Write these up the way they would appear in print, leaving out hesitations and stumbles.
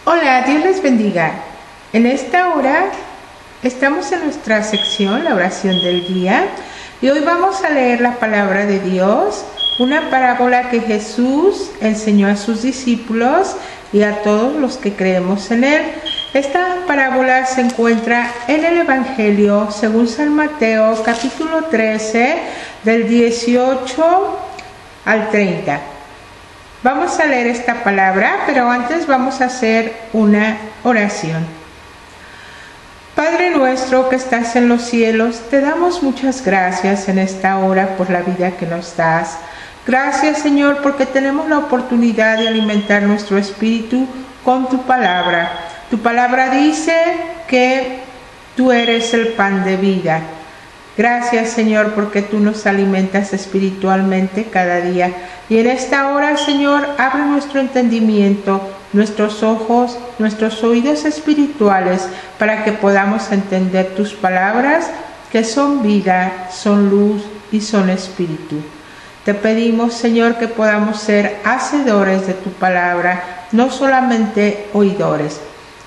Hola, Dios les bendiga. En esta hora estamos en nuestra sección, la oración del día, y hoy vamos a leer la palabra de Dios, una parábola que Jesús enseñó a sus discípulos y a todos los que creemos en Él. Esta parábola se encuentra en el Evangelio según San Mateo, capítulo 13, del 18 al 30. Vamos a leer esta palabra, pero antes vamos a hacer una oración. Padre nuestro que estás en los cielos, te damos muchas gracias en esta hora por la vida que nos das. Gracias, Señor, porque tenemos la oportunidad de alimentar nuestro espíritu con tu palabra. Tu palabra dice que tú eres el pan de vida. Gracias, Señor, porque tú nos alimentas espiritualmente cada día. Y en esta hora, Señor, abre nuestro entendimiento, nuestros ojos, nuestros oídos espirituales, para que podamos entender tus palabras, que son vida, son luz y son espíritu. Te pedimos, Señor, que podamos ser hacedores de tu palabra, no solamente oidores,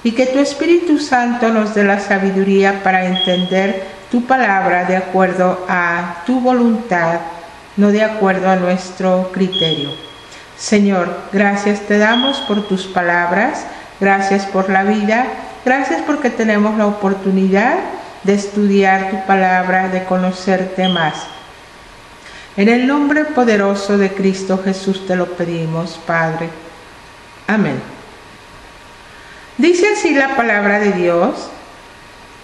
y que tu Espíritu Santo nos dé la sabiduría para entender tu palabra de acuerdo a tu voluntad, no de acuerdo a nuestro criterio. Señor, gracias te damos por tus palabras, gracias por la vida, gracias porque tenemos la oportunidad de estudiar tu palabra, de conocerte más. En el nombre poderoso de Cristo Jesús te lo pedimos, Padre. Amén. Dice así la palabra de Dios: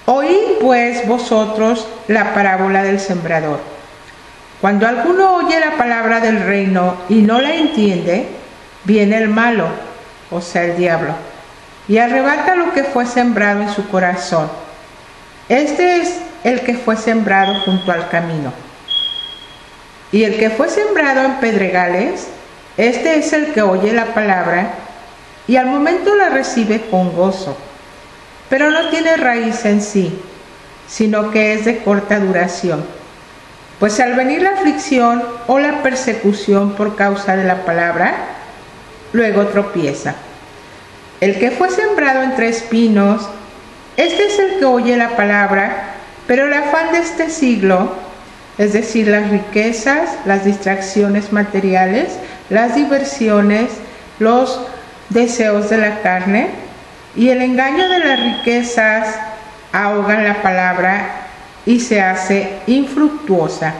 Oíd pues vosotros la parábola del sembrador. Cuando alguno oye la palabra del reino y no la entiende, viene el malo, o sea el diablo, y arrebata lo que fue sembrado en su corazón. Este es el que fue sembrado junto al camino. Y el que fue sembrado en pedregales, este es el que oye la palabra y al momento la recibe con gozo, pero no tiene raíz en sí, sino que es de corta duración. Pues al venir la aflicción o la persecución por causa de la palabra, luego tropieza. El que fue sembrado entre espinos, este es el que oye la palabra, pero el afán de este siglo, es decir, las riquezas, las distracciones materiales, las diversiones, los deseos de la carne y el engaño de las riquezas ahogan la palabra y se hace infructuosa,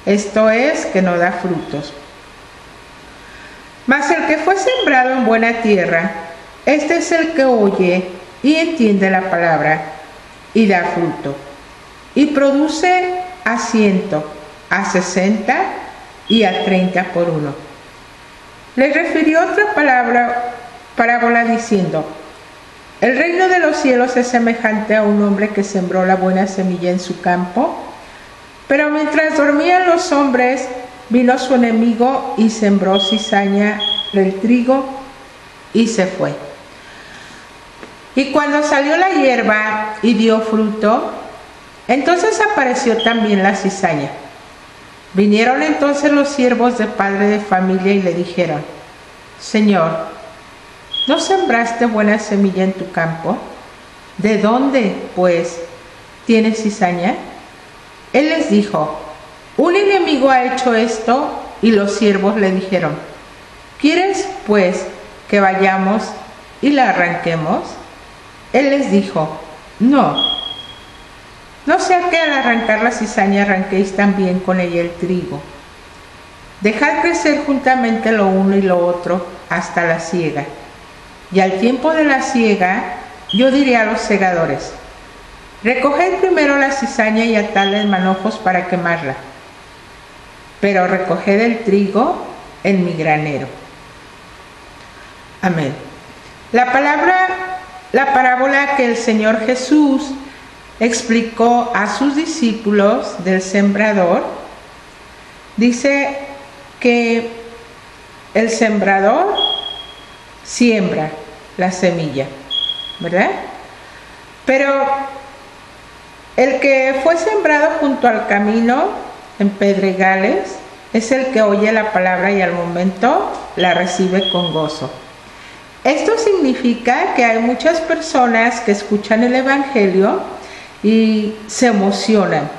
esto es, que no da frutos. Mas el que fue sembrado en buena tierra, este es el que oye y entiende la palabra y da fruto, y produce a 100, a 60 y a 30 por uno. Le refirió otra parábola diciendo: El reino de los cielos es semejante a un hombre que sembró la buena semilla en su campo, pero mientras dormían los hombres, vino su enemigo y sembró cizaña del trigo y se fue. Y cuando salió la hierba y dio fruto, entonces apareció también la cizaña. Vinieron entonces los siervos del padre de familia y le dijeron: Señor, ¿no sembraste buena semilla en tu campo? ¿De dónde, pues, tienes cizaña? Él les dijo: Un enemigo ha hecho esto. Y los siervos le dijeron: ¿Quieres, pues, que vayamos y la arranquemos? Él les dijo: No sea que al arrancar la cizaña arranquéis también con ella el trigo. Dejad crecer juntamente lo uno y lo otro hasta la siega. Y al tiempo de la siega, yo diré a los segadores: Recoged primero la cizaña y atadla en manojos para quemarla, pero recoged el trigo en mi granero. Amén. La parábola que el Señor Jesús explicó a sus discípulos del sembrador, dice que el sembrador siembra la semilla, ¿verdad? Pero el que fue sembrado junto al camino, en pedregales, es el que oye la palabra y al momento la recibe con gozo. Esto significa que hay muchas personas que escuchan el Evangelio y se emocionan,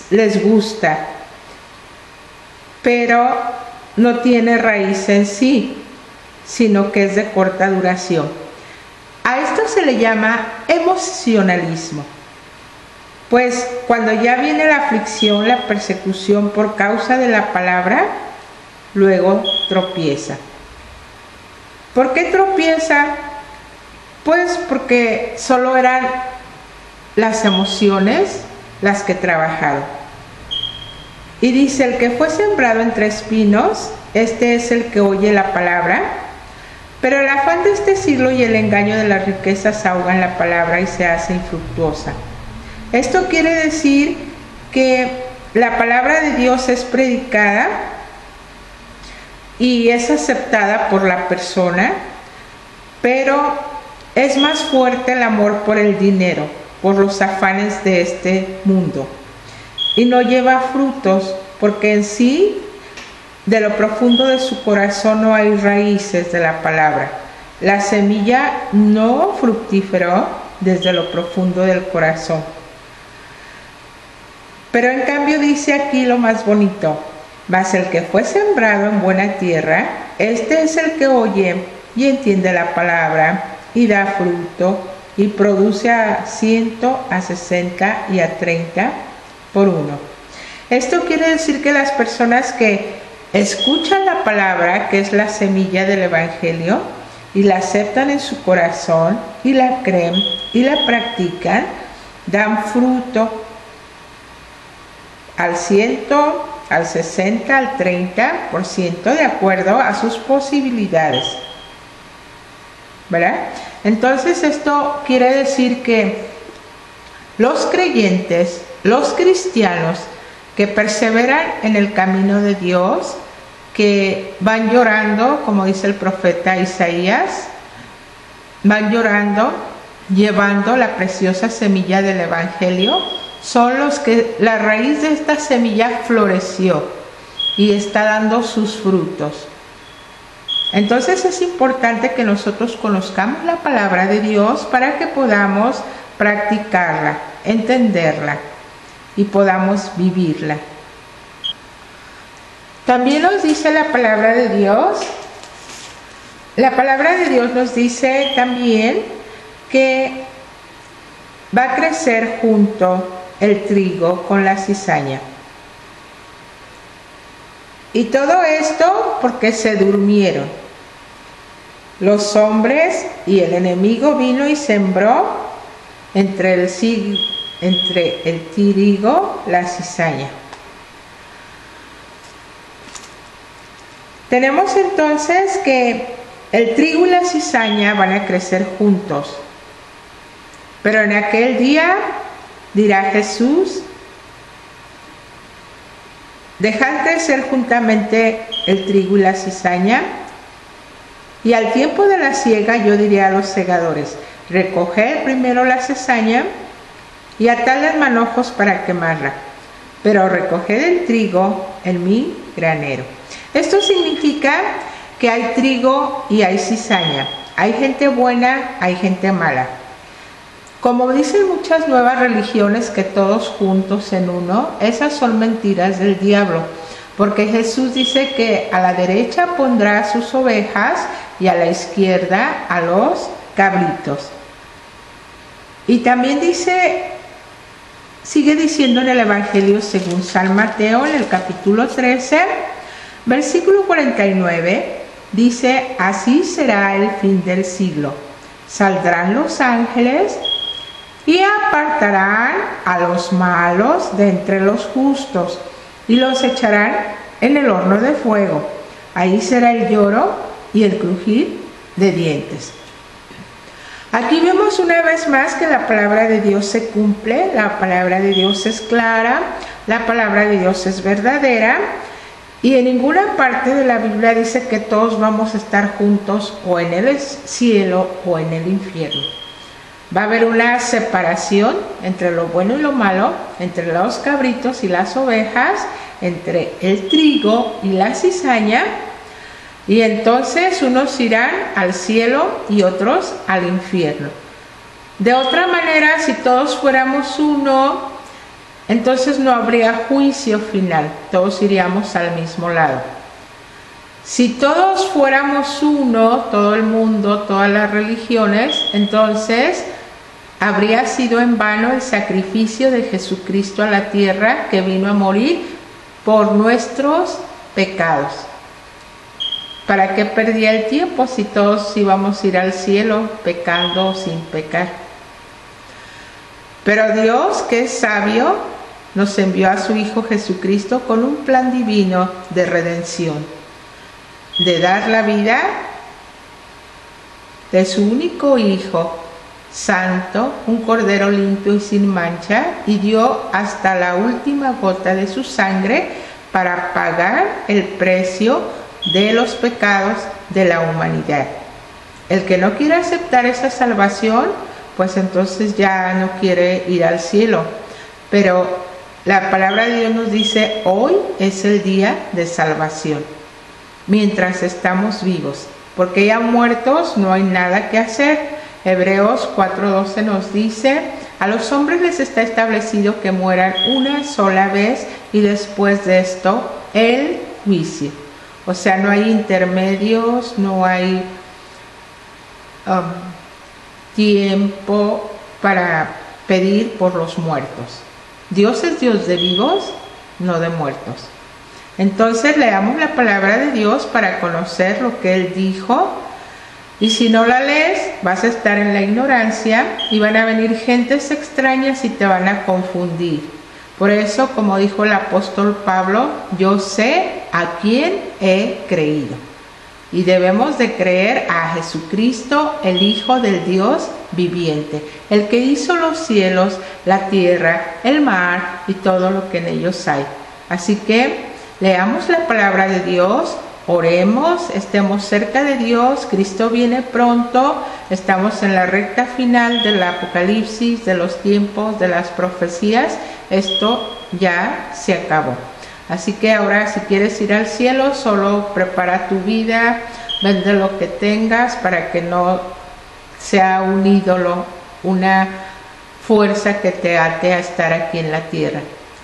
les gusta, pero no tiene raíz en sí, sino que es de corta duración. A esto se le llama emocionalismo. Pues cuando ya viene la aflicción, la persecución por causa de la palabra, luego tropieza. ¿Por qué tropieza? Pues porque solo eran las emociones las que trabajaron. Y dice, el que fue sembrado entre espinos, este es el que oye la palabra, pero el afán de este siglo y el engaño de las riquezas ahogan la palabra y se hace infructuosa. Esto quiere decir que la palabra de Dios es predicada y es aceptada por la persona, pero es más fuerte el amor por el dinero, por los afanes de este mundo, y no lleva frutos porque en sí, de lo profundo de su corazón no hay raíces de la palabra. La semilla no fructiferó desde lo profundo del corazón. Pero en cambio dice aquí lo más bonito: mas el que fue sembrado en buena tierra, este es el que oye y entiende la palabra y da fruto y produce a 100, a 60 y a 30 por uno. Esto quiere decir que las personas que escuchan la palabra, que es la semilla del Evangelio, y la aceptan en su corazón y la creen y la practican, dan fruto al 100, al 60, al 30%, de acuerdo a sus posibilidades, ¿verdad? Entonces esto quiere decir que los creyentes, los cristianos que perseveran en el camino de Dios, que van llorando, como dice el profeta Isaías, van llorando, llevando la preciosa semilla del Evangelio, son los que la raíz de esta semilla floreció y está dando sus frutos. Entonces es importante que nosotros conozcamos la palabra de Dios para que podamos practicarla, entenderla y podamos vivirla. También nos dice la palabra de Dios nos dice también que va a crecer junto el trigo con la cizaña. Y todo esto porque se durmieron los hombres, y el enemigo vino y sembró entre el trigo la cizaña. Tenemos entonces que el trigo y la cizaña van a crecer juntos. Pero en aquel día dirá Jesús: dejad crecer juntamente el trigo y la cizaña, y al tiempo de la siega yo diré a los segadores: recoged primero la cizaña y atadla en manojos para quemarla, pero recoged el trigo en mi granero. Esto significa que hay trigo y hay cizaña, hay gente buena, hay gente mala. Como dicen muchas nuevas religiones, que todos juntos en uno, esas son mentiras del diablo, porque Jesús dice que a la derecha pondrá sus ovejas y a la izquierda a los cabritos. Y también sigue diciendo en el Evangelio según San Mateo, en el capítulo 13, versículo 49, dice: así será el fin del siglo. Saldrán los ángeles y apartarán a los malos de entre los justos y los echarán en el horno de fuego. Ahí será el lloro y el crujir de dientes. Aquí vemos una vez más que la palabra de Dios se cumple, la palabra de Dios es clara, la palabra de Dios es verdadera, y en ninguna parte de la Biblia dice que todos vamos a estar juntos o en el cielo o en el infierno. Va a haber una separación entre lo bueno y lo malo, entre los cabritos y las ovejas, entre el trigo y la cizaña, Y entonces unos irán al cielo y otros al infierno. De otra manera, si todos fuéramos uno, entonces no habría juicio final, todos iríamos al mismo lado. Si todos fuéramos uno, todo el mundo, todas las religiones, entonces habría sido en vano el sacrificio de Jesucristo a la tierra, que vino a morir por nuestros pecados. ¿Para qué perdía el tiempo si todos íbamos a ir al cielo pecando o sin pecar? Pero Dios, que es sabio, nos envió a su Hijo Jesucristo con un plan divino de redención, de dar la vida de su único Hijo santo, un cordero limpio y sin mancha, y dio hasta la última gota de su sangre para pagar el precio de los pecados de la humanidad. El que no quiere aceptar esa salvación, pues entonces ya no quiere ir al cielo. Pero la palabra de Dios nos dice, hoy es el día de salvación, mientras estamos vivos, porque ya muertos no hay nada que hacer. Hebreos 4:12 nos dice, a los hombres les está establecido que mueran una sola vez y después de esto el juicio. O sea, no hay intermedios, no hay tiempo para pedir por los muertos. Dios es Dios de vivos, no de muertos. Entonces leamos la palabra de Dios para conocer lo que Él dijo. Y si no la lees, vas a estar en la ignorancia y van a venir gentes extrañas y te van a confundir. Por eso, como dijo el apóstol Pablo, yo sé a quién he creído. Y debemos de creer a Jesucristo, el Hijo del Dios viviente, el que hizo los cielos, la tierra, el mar y todo lo que en ellos hay. Así que leamos la palabra de Dios, oremos, estemos cerca de Dios, Cristo viene pronto, estamos en la recta final del Apocalipsis, de los tiempos, de las profecías, esto ya se acabó. Así que ahora si quieres ir al cielo, solo prepara tu vida, vende lo que tengas para que no sea un ídolo, una fuerza que te ate a estar aquí en la tierra,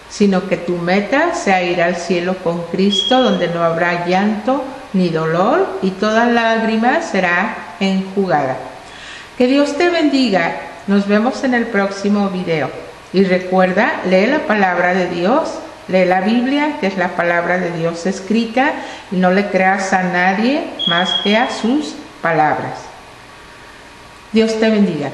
sino que tu meta sea ir al cielo con Cristo, donde no habrá llanto ni dolor y toda lágrima será enjugada. Que Dios te bendiga. Nos vemos en el próximo video. Y recuerda, lee la palabra de Dios, lee la Biblia, que es la palabra de Dios escrita, y no le creas a nadie más que a sus palabras. Dios te bendiga.